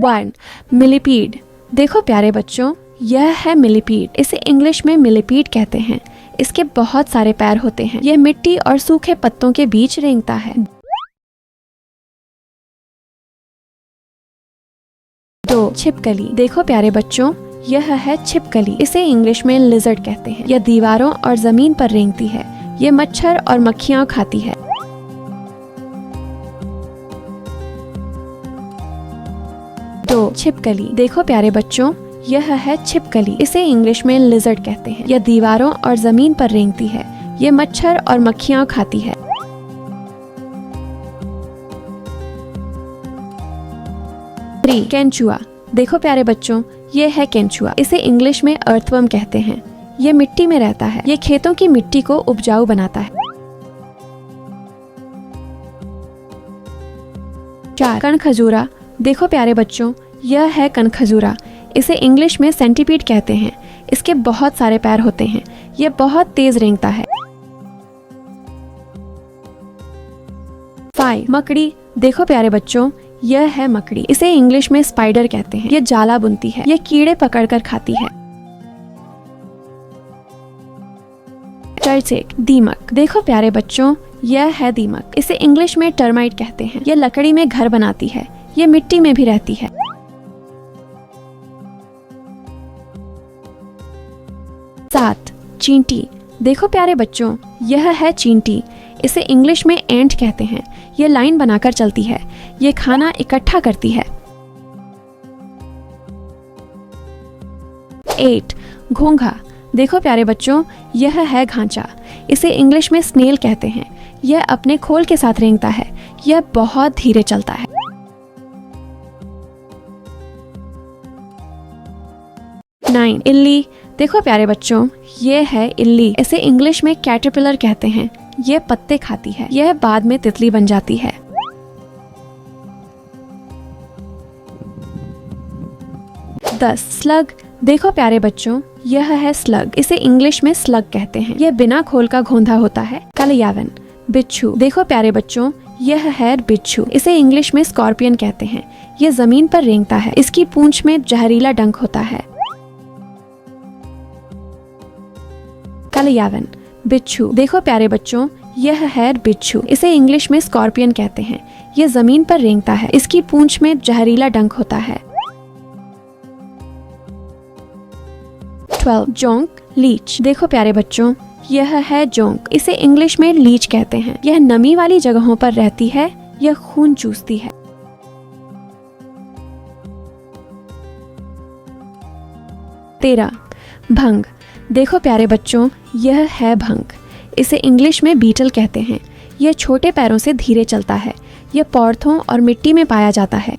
1. Millipede. देखो प्यारे बच्चों, यह है मिलीपीड। इसे इंग्लिश में मिलीपीड कहते हैं। इसके बहुत सारे पैर होते हैं। यह मिट्टी और सूखे पत्तों के बीच रेंगता है। 2. छिपकली। देखो प्यारे बच्चों, यह है छिपकली। इसे इंग्लिश में लिजर्ड कहते हैं। यह दीवारों और जमीन पर रेंगती है। यह मच्छर और मक्खियाँ खाती है। 2. छिपकली। देखो प्यारे बच्चों, यह है छिपकली। इसे इंग्लिश में लिजर्ड कहते हैं। यह दीवारों और जमीन पर रेंगती है। यह मच्छर और मक्खियाँ खाती है। 3. केंचुआ। देखो प्यारे बच्चों, यह है केंचुआ। इसे इंग्लिश में अर्थवर्म कहते हैं। यह मिट्टी में रहता है। यह खेतों की मिट्टी को उपजाऊ बनाता है। 4. कनखजूरा। देखो प्यारे बच्चों, यह है कनखजूरा। इसे इंग्लिश में सेंटीपीड कहते हैं। इसके बहुत सारे पैर होते हैं। यह बहुत तेज रेंगता है। 5. मकड़ी। देखो प्यारे बच्चों, यह है मकड़ी। इसे इंग्लिश में स्पाइडर कहते हैं। यह जाला बुनती है। यह कीड़े पकड़कर खाती है। टर्सेक। दीमक। देखो प्यारे बच्चों, यह है दीमक। इसे इंग्लिश में टर्माइट कहते हैं। यह लकड़ी में घर बनाती है। यह मिट्टी में भी रहती है। 7. चींटी। देखो प्यारे बच्चों, यह है चींटी। इसे इंग्लिश में एंट कहते हैं। यह लाइन बनाकर चलती है। यह खाना इकट्ठा करती है। 8. घोंघा। देखो प्यारे बच्चों, यह है घांचा। इसे इंग्लिश में स्नेल कहते हैं। यह अपने खोल के साथ रेंगता है। यह बहुत धीरे चलता है। 9. इल्ली। देखो प्यारे बच्चों, यह है इल्ली। इसे इंग्लिश में कैटरपिलर कहते हैं। यह पत्ते खाती है। यह बाद में तितली बन जाती है। 10. स्लग। देखो प्यारे बच्चों, यह है स्लग। इसे इंग्लिश में स्लग कहते हैं। यह बिना खोल का घोंधा होता है। कलयावन। बिच्छू। देखो प्यारे बच्चों, यह है बिच्छू। इसे इंग्लिश में स्कॉर्पियन कहते हैं। यह जमीन पर रेंगता है। इसकी पूंछ में जहरीला डंक होता है। कलयावन। बिच्छू। देखो प्यारे बच्चों, यह है बिच्छू। इसे इंग्लिश में स्कॉर्पियन कहते हैं। यह जमीन पर रेंगता है। इसकी पूंछ में जहरीला डंक होता है। 12. जोंक। लीच। देखो प्यारे बच्चों, यह है जोंक। इसे इंग्लिश में लीच कहते हैं। यह नमी वाली जगहों पर रहती है। यह खून चूसती है। 13. भंग। देखो प्यारे बच्चों, यह है भंग। इसे इंग्लिश में बीटल कहते हैं। यह छोटे पैरों से धीरे चलता है। यह पौधों और मिट्टी में पाया जाता है।